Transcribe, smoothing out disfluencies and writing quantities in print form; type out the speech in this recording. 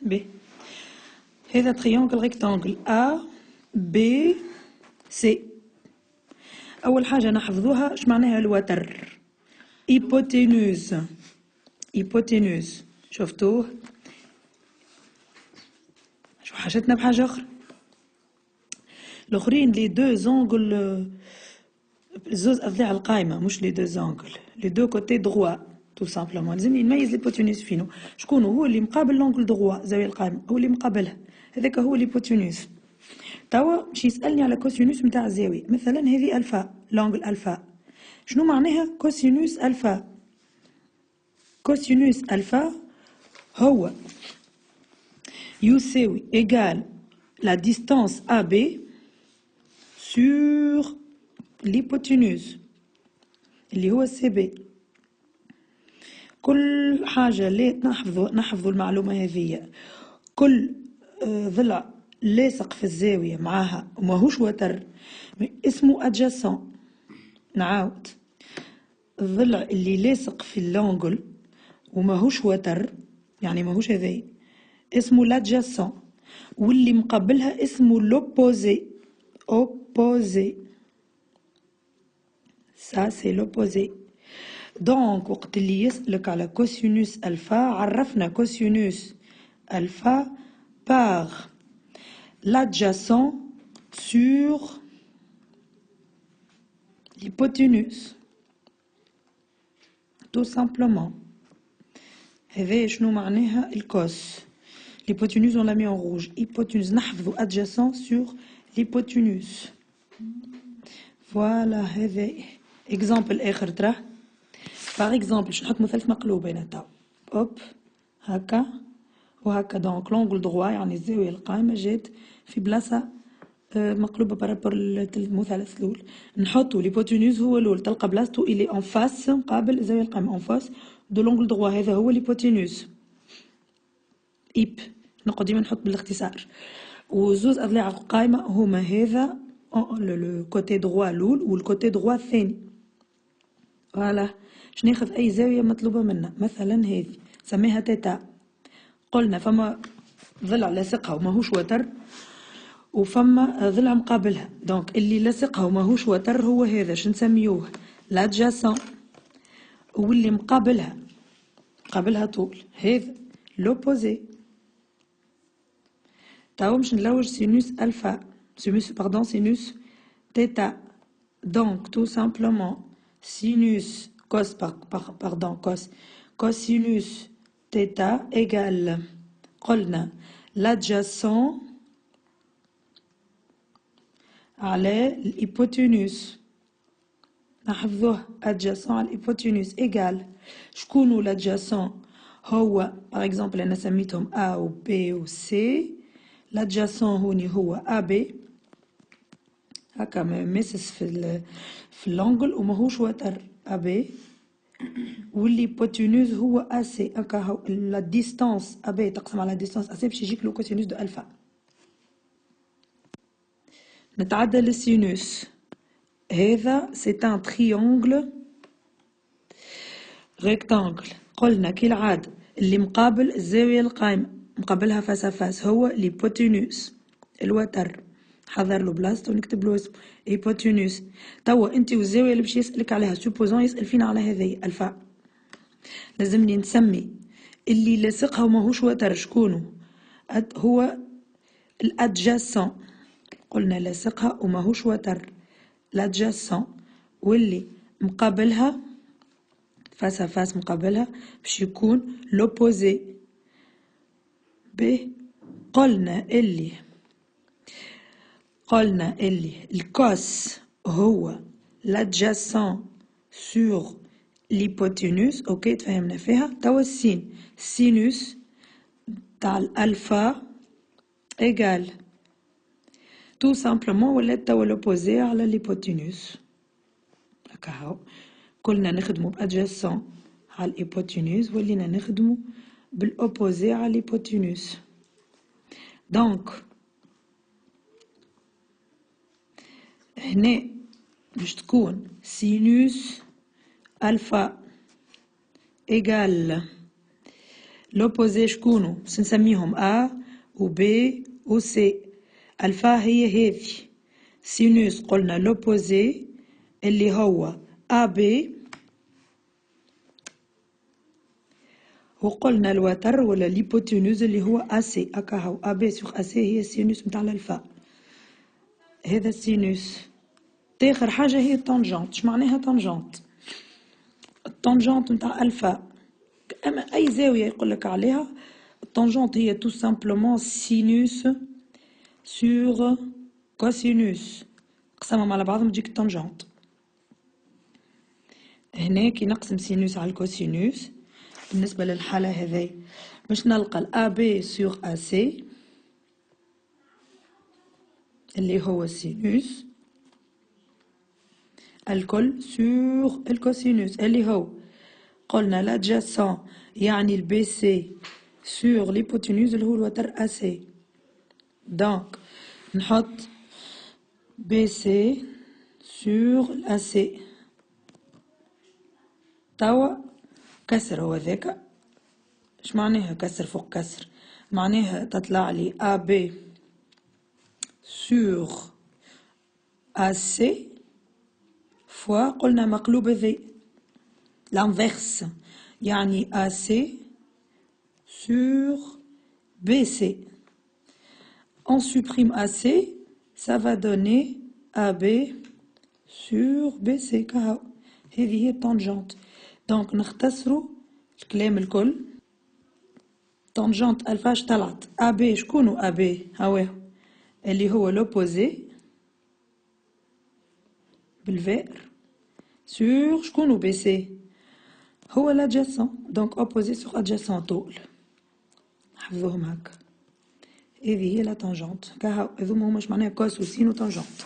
ب. هذا تريونغل ريكتانجل A B C. أول حاجة نحفظوها اش معناها الوتر. hypoténuse. hypoténuse شفتوه؟ شو حاجتنا بحاجة أخرى. الآخرين لي دو زونغل زوز أضلاع القايمة مش لي دو زونغل لي دو كوتي دروا تو سامبلومون. لازمني نميز ليبوتينوس فينو شكون هو اللي مقابل لونغل دروا زاوية القايمة هو اللي مقابلها هذاك هو ليبوتينوس. توا باش يسألني على كوسينوس متاع الزاوية مثلا هذه ألفا لونغل ألفا شنو معناها كوسينوس ألفا. كوسينوس ألفا هو يساوي égal la distance AB sur l'hypoténuse اللي هو CB. كل حاجة اللي نحفظوا المعلومة هذه كل ضلع لاصق في الزاوية معاها وماهوش وتر اسمه adjacent. نعاود الضلع اللي لاصق في اللونجل وماهوش وتر يعني ماهوش هذي اسمه l'adjacent واللي مقابلها اسمه l'opposé. opposé ça c'est l'opposé. دونك وقت اللي يسألك على كوسينوس ألفا عرفنا كوسينوس ألفا par l'adjacent sur l'hypoténuse tout simplement. هذا شنو معناها الكوس. l'hypoténuse on l'a mis en rouge. hypoténuse نحفظوا adjacent sur l'hypoténuse. فوالا هذا اكزامبل اخر تراه. باغ اكزامبل باش نحط مثلث مقلوب هنا تاع اوب هكا وهكا. دونك لونغل دروا يعني الزاويه القائمه جات في بلاصه مقلوبه بارابور المثلث الاول. نحطوا ليبوتينوز هو الاول تلقى بلاصتو الي اون فاس مقابل الزاويه القائمه اون فاس دو لونغل دروا هذا هو ليبوتينوز. ايب نقعد ديما نحط بالاختصار. وزوز اضلاع القائمه هما هذا لو كوتي دروا الاول والكوتي دروا الثاني. فوالا باش ناخذ اي زاويه مطلوبه منا مثلا هذه سميها تيتا. قلنا فما ضلع لاصقها وماهوش وتر وفما ضلع مقابلها. دونك اللي لاصقها وماهوش وتر هو هذا شو نسميوه لادجاسون واللي مقابلها طول هذا لوبوزي. تاو باش نلوج سينوس الفا سينوس تيتا. دونك تو سامبلومون sinus cos cosinus θ égale قلنا l'adjacent على الhypoténuse. نحفظوه adjacent على الhypoténuse égale شكونو l'adjacent هو par exemple أنا سميتهم A و B و C. l'adjacent هوني هو AB هكا ماسس في اللونجل وماهوش وتر AB والليبوتينوز هو AC هكا هو لا ديستانس AB تقسم على ديستانس AC باش يجيك لو كوسينوس دو ألفا. نتعدى للسينوس. هذا سي ان تريونغل ريكتانجل قلنا كالعادة اللي مقابل الزاوية القائمة مقابلها فاس هو ليبوتينوس الوتر. حضر له بلاصته ونكتب له اسمه هيبوتينوس. توا انت والزاويه اللي باش يسالك عليها سوبوزون يسال فينا على هذه الفا لازمني نسمي اللي لاصقها وماهوش وتر شكونه هو الادجاسون. قلنا لاصقها وماهوش وتر الادجاسون واللي مقابلها فاس مقابلها باش يكون لوبوزي. ب قلنا اللي الكوس هو l'adjacent sur l'hypoténuse. اوكي تفهمنا فيها. توا السين سينوس تاع الالفا ايغال تو سامبلومون ولات توا لوبوزي على الهيبوتينوس. هكا هاو كلنا نخدمو بادجاسون على الهيبوتينوس ولينا نخدمو بالاوبوزي على الهيبوتينوس. دونك هنا باش تكون سينوس ألفا إيجال لوبوزي شكونو باش نسميهم A و B و C. الفا هي هذه. سينوس قلنا لوبوزي اللي هو AB، وقلنا الوتر ولا ليبوتينوز اللي هو AC. هكا هو AB سوغ AC هي السينوس متاع الألفا. هذا السينوس. آخر حاجة هي التانجنت. اش معناها تانجنت؟ التانجنت متاع ألفا أما أي زاوية يقولك عليها. التانجنت هي tout simplement sinus sur cosinus، قسمهم على بعضهم تجيك التانجنت. هنا كي نقسم سينوس على الكوسينوس بالنسبة للحالة هذي باش نلقى الأ بي سور أ سي اللي هو السينوس الكل سور الكوسينوس اللي هو قلنا لادجاسون يعني البي سي سور ليبوتينوز اللي هو الوتر أ سي. دونك نحط بي سي سور الأ سي. توا كسر هو ذاك. اش معناها كسر فوق كسر؟ معناها تطلع لي أ بي سور أ سي فوا قلنا مقلوب ذي l'inverse يعني AC sur BC. On supprime AC, ça va donner AB sur BC كهو. هذه هي التانجنت. دونك نختصروا الكلام الكل. تانجنت الفاش طلعت AB. شكونو AB؟ هاواه اللي هو لوبوزي بالفير سور شكونو BC هو l'adjacent. donc opposé sur adjacent طول. حفظوهم هكا. هذه هي لا تانجنت. كهو هذوما هما معناها كوس وسين وتانجنت.